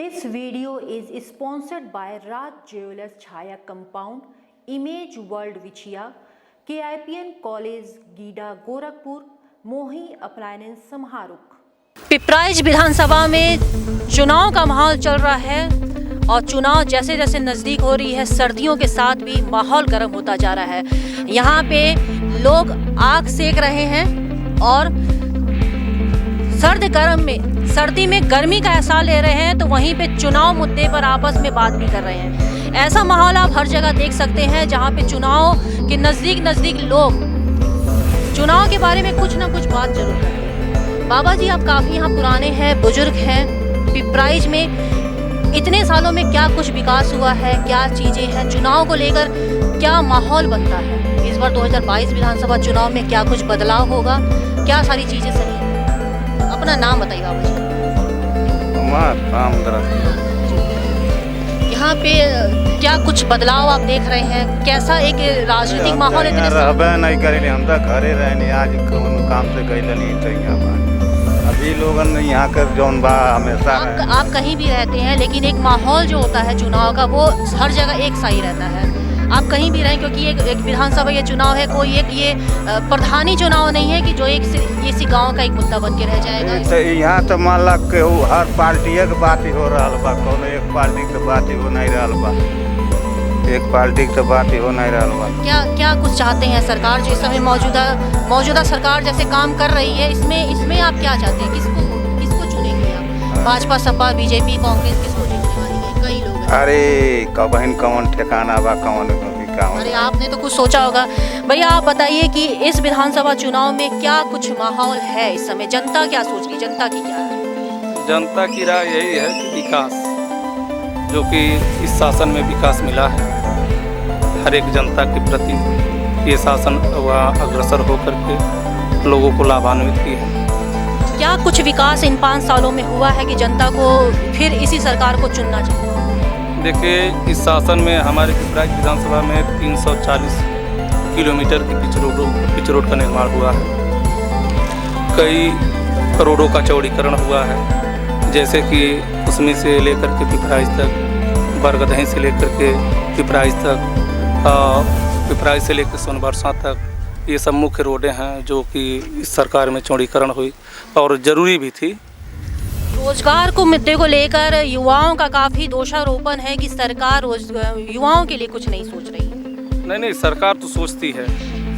This video is sponsored by Raj Jewelers Chaya Compound, Image World Vichia, KIPN College GIDA Gorakhpur, मोही appliance समारोह। पिपराइच विधानसभा में चुनाव का माहौल चल रहा है और चुनाव जैसे जैसे नज़दीक हो रही है सर्दियों के साथ भी माहौल गर्म होता जा रहा है। यहाँ पे लोग आग सेक रहे हैं और सर्दी में गर्मी का एहसास ले रहे हैं, तो वहीं पे चुनाव मुद्दे पर आपस में बात भी कर रहे हैं। ऐसा माहौल आप हर जगह देख सकते हैं जहाँ पे चुनाव के नज़दीक लोग चुनाव के बारे में कुछ ना कुछ बात जरूर करते हैं। बाबा जी, आप काफ़ी यहाँ पुराने हैं, बुजुर्ग हैं। पिपराइच में इतने सालों में क्या कुछ विकास हुआ है, क्या चीज़ें हैं, चुनाव को लेकर क्या माहौल बनता है, इस बार 2022 विधानसभा चुनाव में क्या कुछ बदलाव होगा, क्या सारी चीज़ें सही हैं? अपना नाम बताइए बाबा जी। यहाँ पे क्या कुछ बदलाव आप देख रहे हैं? कैसा एक राजनीतिक माहौल है? नहीं करेंगे, हम तो घरे रहने, आज काम से गए नहीं तो यहाँ अभी लोगन यहाँ कर जौन बा हमेशा आप कहीं भी रहते हैं, लेकिन एक माहौल जो होता है चुनाव का वो हर जगह एक सा ही रहता है। आप कहीं भी रहें, क्योंकि एक विधानसभा ये चुनाव है, कोई एक ये प्रधानी चुनाव नहीं है कि जो एक इसी गांव का एक मुद्दा बन के रह जाएगा। तो यहाँ तो मान ला के हर पार्टी के बात ही हो रहा बा, कौन एक पार्टी के बात ही हो नहीं रहा बा, एक पार्टी के बात ही हो नहीं रहा बा। क्या कुछ चाहते हैं सरकार जो इस समय मौजूदा सरकार जैसे काम कर रही है, इसमें आप क्या चाहते हैं? किसको चुनेंगे आप? भाजपा, सपा, बीजेपी, कांग्रेस, किसको जीतने वाली है? कई लोग अरे कौन ठिकाना बा, कौन। अरे आपने तो कुछ सोचा होगा। भैया आप बताइए कि इस विधानसभा चुनाव में क्या कुछ माहौल है इस समय? जनता क्या सोच रही? जनता की क्या है? जनता की राय यही है कि विकास, जो कि इस शासन में विकास मिला है, हर एक जनता के प्रति ये शासन अग्रसर होकर के लोगों को लाभान्वित की है। क्या कुछ विकास इन 5 सालों में हुआ है कि जनता को फिर इसी सरकार को चुनना चाहिए? देखिए, इस शासन में हमारे पिपराइच विधानसभा में 340 किलोमीटर की पिच रोड का निर्माण हुआ है। कई रोडों का चौड़ीकरण हुआ है, जैसे कि उसमें से लेकर के पिपराइच तक, बरगदही से लेकर के पिपराइच तक, पिपराइच से लेकर सोनबरसा तक, ये सब मुख्य रोडें हैं जो कि इस सरकार में चौड़ीकरण हुई और ज़रूरी भी थी। रोजगार को मुद्दे को लेकर युवाओं का काफ़ी दोषारोपण है कि सरकार युवाओं के लिए कुछ नहीं सोच रही है। नहीं, सरकार तो सोचती है,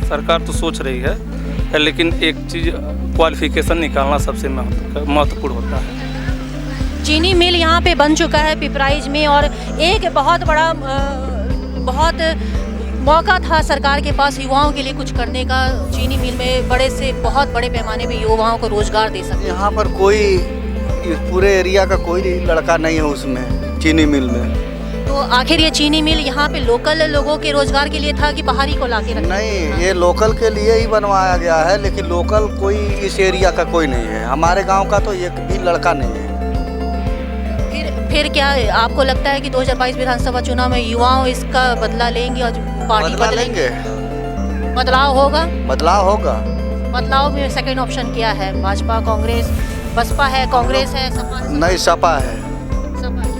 सरकार तो सोच रही है, लेकिन एक चीज़ क्वालिफिकेशन निकालना सबसे महत्वपूर्ण होता है। चीनी मिल यहाँ पे बन चुका है पिपराइच में, और एक बहुत बड़ा मौका था सरकार के पास युवाओं के लिए कुछ करने का। चीनी मिल में बहुत बड़े पैमाने पे युवाओं को रोजगार दे सकते। यहाँ पर कोई पूरे एरिया का कोई लड़का नहीं है उसमें, चीनी मिल में। तो आखिर ये चीनी मिल यहाँ पे लोकल लोगों के रोजगार के लिए था कि बाहरी को लाके रखा? नहीं, ये लोकल के लिए ही बनवाया गया है, लेकिन लोकल कोई इस एरिया का कोई नहीं है। हमारे गांव का तो एक भी लड़का नहीं है। फिर क्या आपको लगता है कि 2022 विधानसभा चुनाव में युवाओं इसका बदला लेंगे और पार्टी बदलेंगे? बदलाव होगा। बदलाव में सेकंड ऑप्शन क्या है? भाजपा, कांग्रेस, बसपा है, कांग्रेस है, सपा? नहीं, सपा है।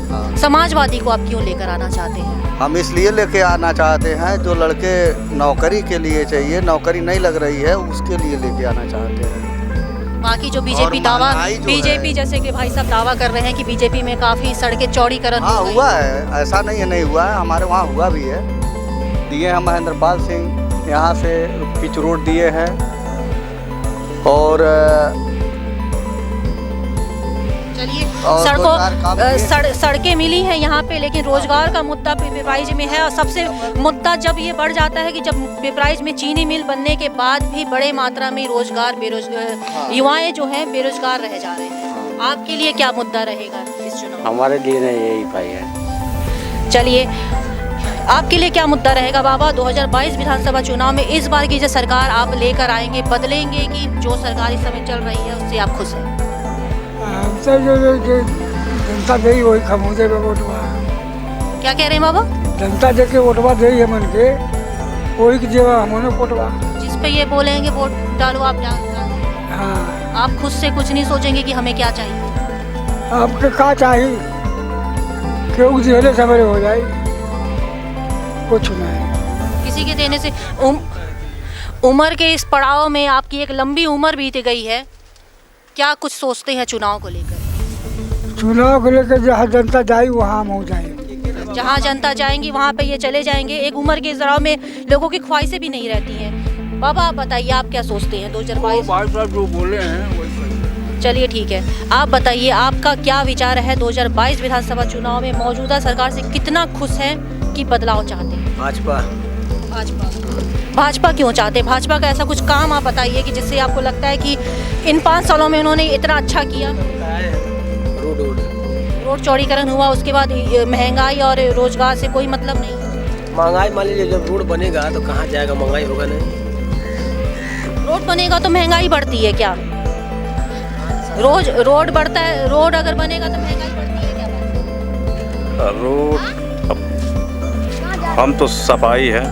हाँ। समाजवादी को आप क्यों लेकर आना चाहते हैं? हम इसलिए लेके आना चाहते हैं, जो लड़के नौकरी के लिए चाहिए, नौकरी नहीं लग रही है, उसके लिए लेके आना चाहते हैं। बाकी जो बीजेपी जैसे कि भाई साहब दावा कर रहे हैं कि बीजेपी में काफ़ी सड़कें चौड़ीकरण हुआ है, ऐसा नहीं हुआ है, हमारे वहाँ हुआ भी है। दिए हैं महेंद्रपाल सिंह, यहाँ से पिच रोड दिए हैं, और सड़कें मिली हैं यहाँ पे, लेकिन रोजगार का मुद्दा पिपराइच में है। और सबसे मुद्दा जब ये बढ़ जाता है कि जब पिपराइच में चीनी मिल बनने के बाद भी बड़े मात्रा में युवाएं जो हैं बेरोजगार रह जा रहे हैं। आपके लिए क्या मुद्दा रहेगा इस चुनाव? हमारे लिए नहीं, यही पाई है। चलिए, आपके लिए क्या मुद्दा रहेगा बाबा 2022 विधानसभा चुनाव में? इस बार की जो सरकार आप लेकर आएंगे, बदलेंगे कि जो सरकार इस समय चल रही है उससे आप खुश हैं? हमसे जो जनता दे वही खमोदे पे वोटवा। क्या कह रहे हैं बाबा? जनता दे के वोटवा दे मन के वही की जेवा हमने वोटवा, जिस पे ये बोलेंगे वोट डालो आप हाँ। आप खुद से कुछ नहीं सोचेंगे कि हमें क्या चाहिए? आपके क्या चाहिए? क्यों दिहले सवेरे हो जाए कुछ नहीं। किसी के देने से उम्र के इस पड़ाव में आपकी एक लंबी उम्र बीत गई है, क्या कुछ सोचते हैं चुनाव को लेकर? चुनाव को लेकर जहाँ जनता जाए वहाँ हम हो जाए। जहाँ जनता जाएंगी वहाँ पे ये चले जाएंगे। एक उम्र के इस दौरान में लोगों की ख्वाहिशें भी नहीं रहती हैं। बाबा आप बताइए, आप क्या सोचते हैं 2022? भाई साहब जो बोले हैं वही। चलिए ठीक है, आप बताइए आपका क्या विचार है 2022 विधानसभा चुनाव में मौजूदा सरकार से कितना खुश हैं कि बदलाव चाहते हैं? भाजपा भाजपा क्यों चाहते हैं? भाजपा का ऐसा कुछ काम आप बताइए कि जिससे आपको लगता है कि इन 5 सालों में उन्होंने इतना अच्छा किया। रोड चौड़ीकरण हुआ, उसके बाद महंगाई और रोजगार से कोई मतलब नहीं। महंगाई मान लीजिए जब रोड बनेगा तो कहाँ जाएगा, महंगाई होगा नहीं। रोड बनेगा तो महंगाई बढ़ती है क्या? रोड बढ़ता है, रोड अगर बनेगा तो महंगाई बढ़ती है क्या? रोड हम तो सफाई है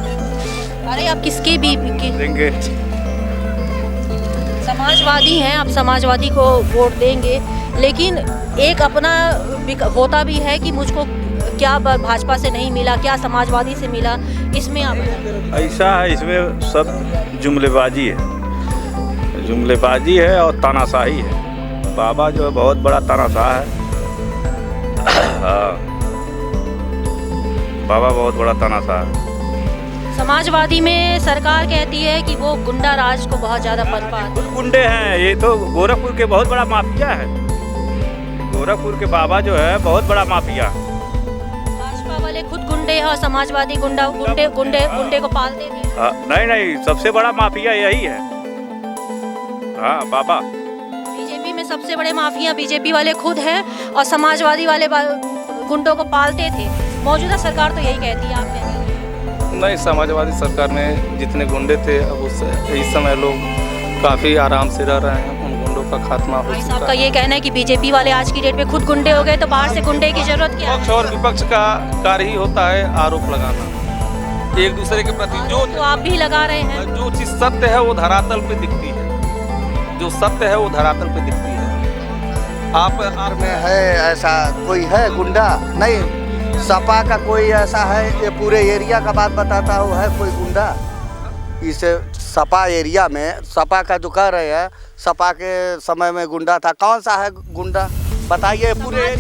अरे आप किसके भी देंगे। समाजवादी हैं, आप समाजवादी को वोट देंगे, लेकिन एक अपना होता भी है कि मुझको क्या भाजपा से नहीं मिला, क्या समाजवादी से मिला, इसमें आप बताइए। ऐसा है, इसमें सब जुमलेबाजी है, जुमलेबाजी है और तानाशाही है। बाबा जो है बहुत बड़ा तानाशाह है। बाबा बहुत बड़ा तानाशाह है। समाजवादी में सरकार कहती है कि वो गुंडा राज को बहुत ज्यादा पनपा खुद गुंडे हैं, ये तो गोरखपुर के बहुत बड़ा माफिया है। गोरखपुर के बाबा जो है बहुत बड़ा माफिया। भाजपा वाले खुद गुंडे हैं और समाजवादी गुंडे को पालते थे। नहीं, सबसे बड़ा माफिया यही है। हाँ बाबा। बीजेपी में सबसे बड़े माफिया बीजेपी वाले खुद हैं और समाजवादी वाले गुंडों को पालते थे। मौजूदा सरकार तो यही कहती है, आप कहेंगे? नहीं, समाजवादी सरकार में जितने गुंडे थे अब इस समय लोग काफ़ी आराम से रह रहे हैं, उन गुंडों का खात्मा हो भाई चुका साहब का है। ये कहना है कि बीजेपी वाले आज की डेट में खुद गुंडे हो गए, तो बाहर से गुंडे की जरूरत क्या पक्ष है? और विपक्ष का कार्य ही होता है आरोप लगाना एक दूसरे के प्रति। तो आप भी लगा रहे हैं। जो चीज़ सत्य है वो धरातल पे दिखती है, जो सत्य है वो धरातल पे दिखती है। आप में है ऐसा कोई है गुंडा? नहीं, सपा का कोई ऐसा है ये पूरे एरिया का बात बताता हो, है कोई गुंडा? इसे सपा एरिया में सपा का जो कह रहे हैं, सपा के समय में गुंडा था, कौन सा है गुंडा बताइए? पूरे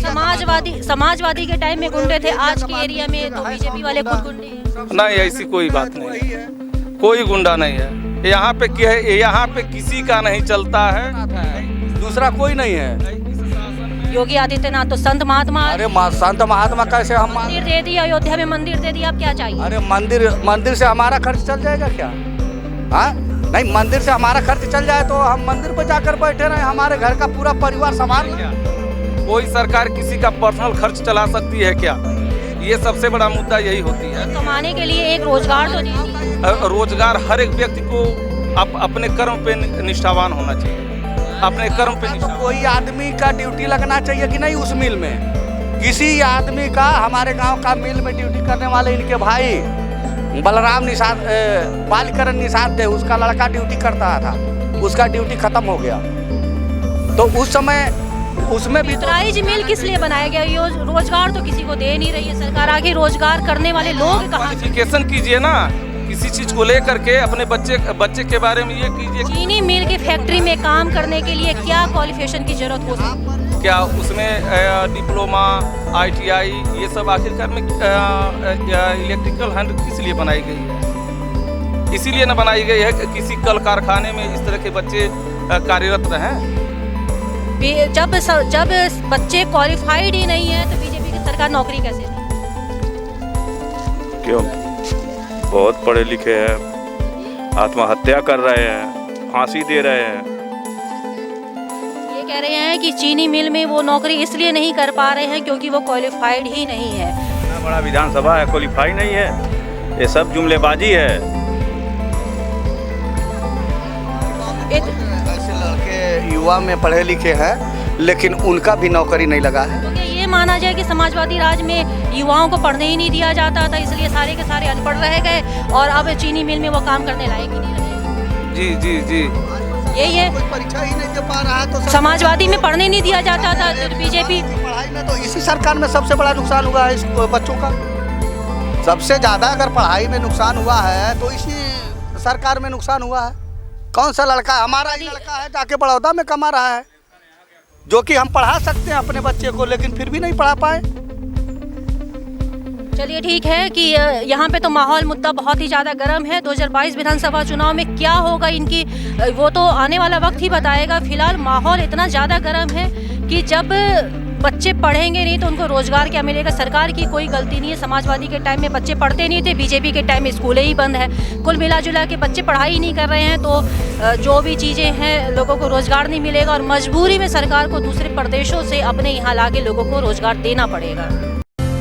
समाजवादी के टाइम में गुंडे थे, आज के एरिया में तो बीजेपी वाले खुद गुंडे हैं। नहीं, ऐसी कोई बात नहीं है, कोई गुंडा नहीं है। यहाँ पे किसी का नहीं चलता है, दूसरा कोई नहीं है। योगी आदित्यनाथ तो संत महात्मा। अरे संत महात्मा कैसे हम मंदिर दे दिया, अयोध्या में मंदिर दे दिया, आप क्या चाहिए? अरे मंदिर से हमारा खर्च चल जाएगा क्या? हाँ नहीं, मंदिर से हमारा खर्च चल जाए तो हम मंदिर पर जाकर बैठे रहे, हमारे घर का पूरा परिवार संभाल लें। कोई सरकार किसी का पर्सनल खर्च चला सकती है क्या? ये सबसे बड़ा मुद्दा यही होती है। कमाने के लिए एक रोजगार तो दीजिए। रोजगार हर एक व्यक्ति को अपने कर्म पे निष्ठावान होना चाहिए, अपने कर्म पे तो कोई आदमी का ड्यूटी लगना चाहिए कि नहीं उस मिल में? किसी आदमी का, हमारे गांव का मिल में ड्यूटी करने वाले इनके भाई बलराम निषाद, बालकरण निषाद थे, उसका लड़का ड्यूटी करता था, उसका ड्यूटी खत्म हो गया। तो उस समय उसमें भी राइज मिल किस लिए बनाया गया? ये रोजगार तो किसी को दे नहीं रही है सरकार, आगे रोजगार करने वाले लोग कहाँ? क्वालिफिकेशन कीजिए ना, किसी चीज को लेकर के अपने बच्चे के बारे में ये कीजिए। चीनी मिल की फैक्ट्री में काम करने के लिए क्या क्वालिफिकेशन की जरूरत हो सकती है? क्या उसमें डिप्लोमा, ITI ये सब आखिरकार में इलेक्ट्रिकल हैंड किस लिए बनाई गई है? इसीलिए न बनाई गई है कि किसी कल कारखाने में इस तरह के बच्चे कार्यरत रहें। जब बच्चे क्वालिफाइड ही नहीं है तो बीजेपी की सरकार नौकरी कैसे देगी? क्यों? बहुत पढ़े लिखे हैं, आत्महत्या कर रहे हैं, फांसी दे रहे हैं। ये कह रहे हैं कि चीनी मिल में वो नौकरी इसलिए नहीं कर पा रहे हैं क्योंकि वो क्वालिफाइड ही नहीं है। इतना बड़ा विधानसभा है, क्वालिफाई नहीं है, ये सब जुमलेबाजी है। ऐसे लड़के युवा में पढ़े लिखे हैं लेकिन उनका भी नौकरी नहीं लगा है। तो क्या ये माना जाए कि समाजवादी राज में युवाओं को पढ़ने ही नहीं दिया जाता था, इसलिए सारे के सारे अनपढ़ रह गए और अब चीनी मिल में वो काम करने लायक ही नहीं रहे? जी जी जी, यही है। परीक्षा ही नहीं दे पा रहा है तो समाजवादी में पढ़ने नहीं दिया जाता था, तो बीजेपी पढ़ाई में तो इसी सरकार में सबसे बड़ा नुकसान हुआ है इस बच्चों का। सबसे ज़्यादा अगर पढ़ाई में नुकसान हुआ है तो इसी सरकार में नुकसान हुआ है। कौन सा लड़का, हमारा ही लड़का है जाके बड़ौदा में कमा रहा है, जो कि हम पढ़ा सकते हैं अपने बच्चे को, लेकिन फिर भी नहीं पढ़ा पाए। चलिए ठीक है कि यहाँ पे तो माहौल मुद्दा बहुत ही ज़्यादा गर्म है। 2022 विधानसभा चुनाव में क्या होगा इनकी, वो तो आने वाला वक्त ही बताएगा। फिलहाल माहौल इतना ज़्यादा गर्म है कि जब बच्चे पढ़ेंगे नहीं तो उनको रोजगार क्या मिलेगा। सरकार की कोई गलती नहीं है, समाजवादी के टाइम में बच्चे पढ़ते नहीं थे, बीजेपी के टाइम में स्कूलें ही बंद है। कुल मिला जुला के बच्चे पढ़ाई नहीं कर रहे हैं तो जो भी चीज़ें हैं लोगों को रोजगार नहीं मिलेगा और मजबूरी में सरकार को दूसरे प्रदेशों से अपने यहाँ ला के लोगों को रोजगार देना पड़ेगा।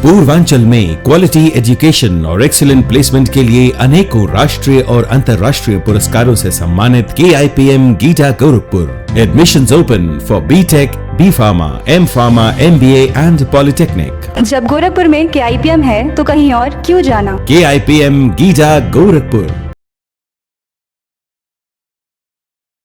पूर्वांचल में क्वालिटी एजुकेशन और एक्सीलेंट प्लेसमेंट के लिए अनेकों राष्ट्रीय और अंतर्राष्ट्रीय पुरस्कारों से सम्मानित KIPM गीटा Gorakhpur. Admissions open for B.Tech, B.Pharma, M.Pharma, MBA and polytechnic. जब गोरखपुर में KIPM है तो कहीं और क्यों जाना। KIPM गीटा गोरखपुर।